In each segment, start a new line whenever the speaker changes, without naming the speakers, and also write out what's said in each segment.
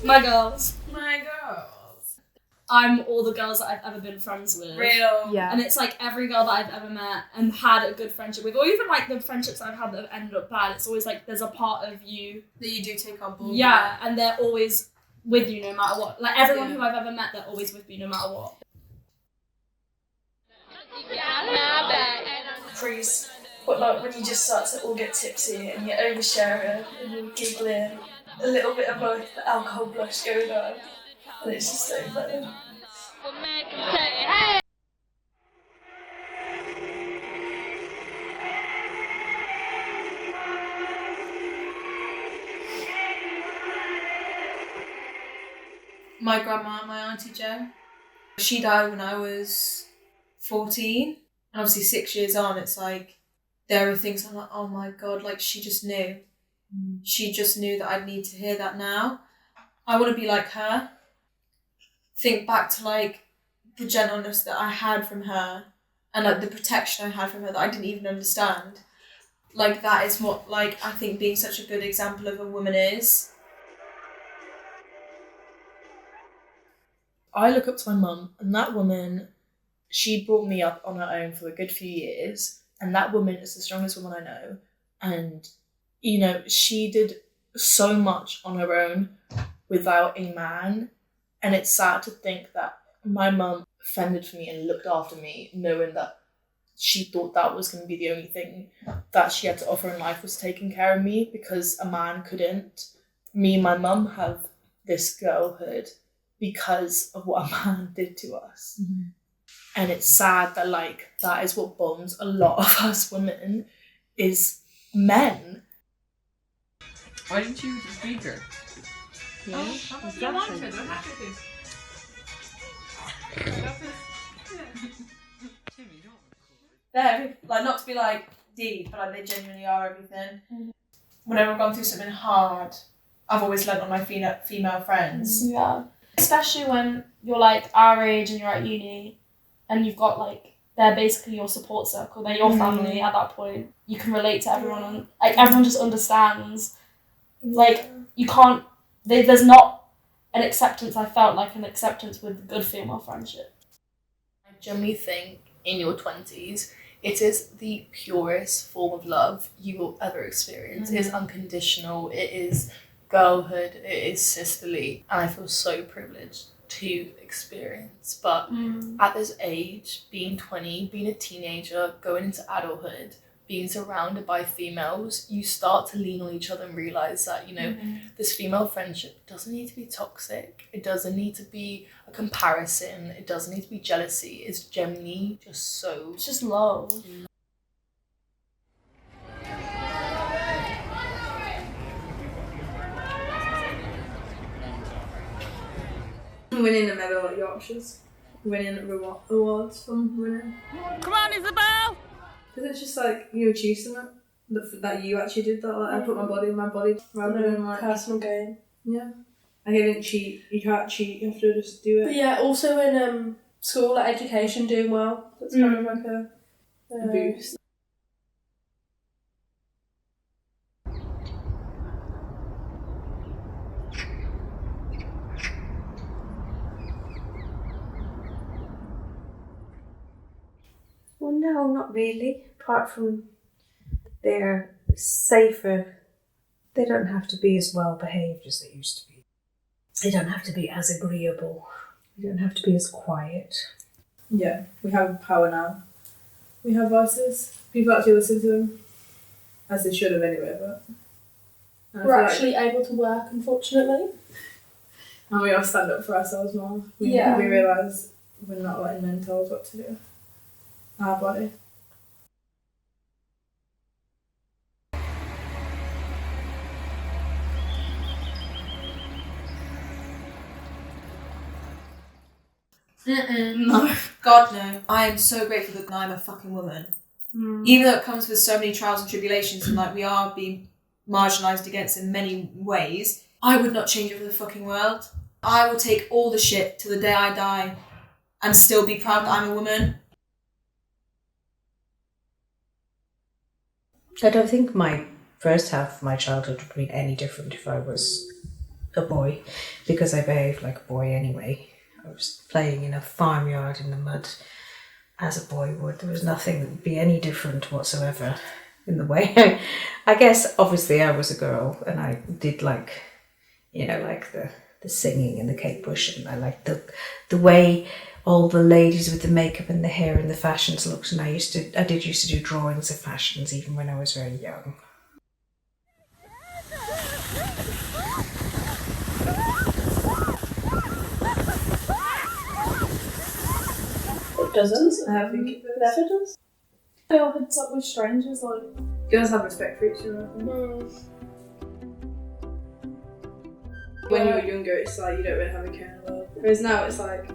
My girls.
My girls.
I'm all the girls that I've ever been friends with.
Real.
Yeah.
And it's like every girl that I've ever met and had a good friendship with, or even like the friendships I've had that have ended up bad, it's always like there's a part of you
that you do take on board.
Yeah, and they're always with you no matter what. Like everyone who I've ever met, they're always with you no matter what.
Freeze. But like when you just start to all get tipsy and you're oversharing and you're giggling, a little bit of like the alcohol blush going on, and it's just so funny.
My grandma, my Auntie Jo, she died when I was 14. And obviously 6 years on, it's like, there are things I'm like, oh my God, like she just knew. She just knew that I'd need to hear that now. I want to be like her. Think back to like the gentleness that I had from her and like the protection I had from her that I didn't even understand. Like that is what like I think being such a good example of a woman is.
I look up to my mum, and that woman, she brought me up on her own for a good few years, and that woman is the strongest woman I know. And, you know, she did so much on her own without a man, and it's sad to think that my mum fended for me and looked after me, knowing that she thought that was going to be the only thing that she had to offer in life was taking care of me, because a man couldn't. Me and my mum have this girlhood because of what a man did to us. Mm-hmm. And it's sad that like that is what bonds a lot of us women is men.
Why didn't you use the speaker?
Yeah, exactly.
They're like not to be like deep, but like they genuinely are everything. Whenever I've gone through something hard, I've always leant on my female friends.
Yeah. Especially when you're like our age and you're at uni and you've got like, they're basically your support circle, they're your family at that point. You can relate to everyone and like everyone just understands. Like you can't, there's not an acceptance, I felt like an acceptance with good female friendship.
I generally think in your 20s, it is the purest form of love you will ever experience. It is unconditional, it is girlhood, it is sisterly, and I feel so privileged to experience. But at this age, being 20, being a teenager, going into adulthood, being surrounded by females, you start to lean on each other and realise that, you know, this female friendship doesn't need to be toxic, it doesn't need to be a comparison, it doesn't need to be jealousy, it's genuinely just so...
It's just love.
Winning a medal at Yorkshire's, winning awards from winning.
Come on, Isabel!
Because it's just like you achieve something that you actually did that. Like I put my body in my body rather than like
personal gain.
Yeah, like I didn't cheat. You can't cheat. You have to just do it.
But yeah, also in school, like education, doing well. That's kind of like a
boost.
Well, no, not really. Apart from they're safer, they don't have to be as well behaved as they used to be. They don't have to be as agreeable. They don't have to be as quiet.
Yeah, we have power now. We have voices. People actually listen to them, as they should have anyway. But
we're actually able to work, unfortunately.
And we all stand up for ourselves more. We realise we're not letting men tell us what to do. Our body.
No. God no. I am so grateful that I'm a fucking woman. Even though it comes with so many trials and tribulations and like we are being marginalised against in many ways, I would not change it for the fucking world. I will take all the shit till the day I die and still be proud that I'm a woman.
I don't think my first half of my childhood would have been any different if I was a boy because I behaved like a boy anyway. I was playing in a farmyard in the mud as a boy would. There was nothing that would be any different whatsoever in the way. I guess obviously I was a girl and I did like, you know, like the singing and the cake bush, and I liked the way all the ladies with the makeup and the hair and the fashions looked, and I used to do drawings of fashions even when I was very young.
It doesn't. I think it never does.
Girlhood's up with strangers, like.
Girls have respect for each other. I think. When you were younger, it's like you don't really have a care in the world. Whereas now, it's like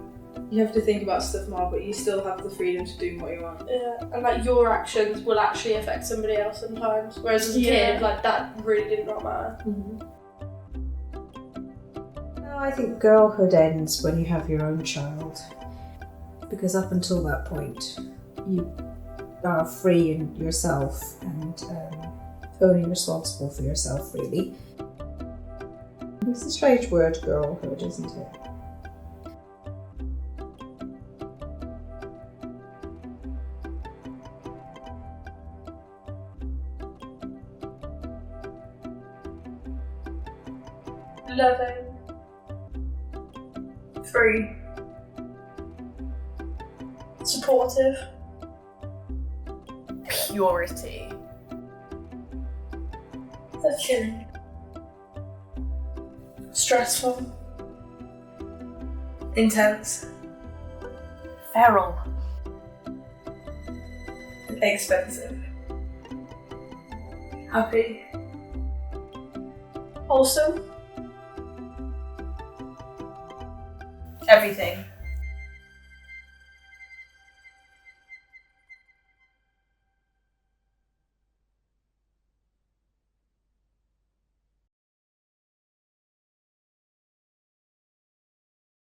you have to think about stuff more, but you still have the freedom to do what you want.
Yeah, and like your actions will actually affect somebody else sometimes. Whereas as a kid, like that really did not matter.
No, I think girlhood ends when you have your own child, because up until that point, you are free in yourself and only responsible for yourself, really. It's a strange word, girlhood, isn't it?
Loving.
Free.
Supportive.
Purity.
Fulfilling. Stressful.
Intense.
Feral.
Expensive.
Happy. Wholesome.
Everything.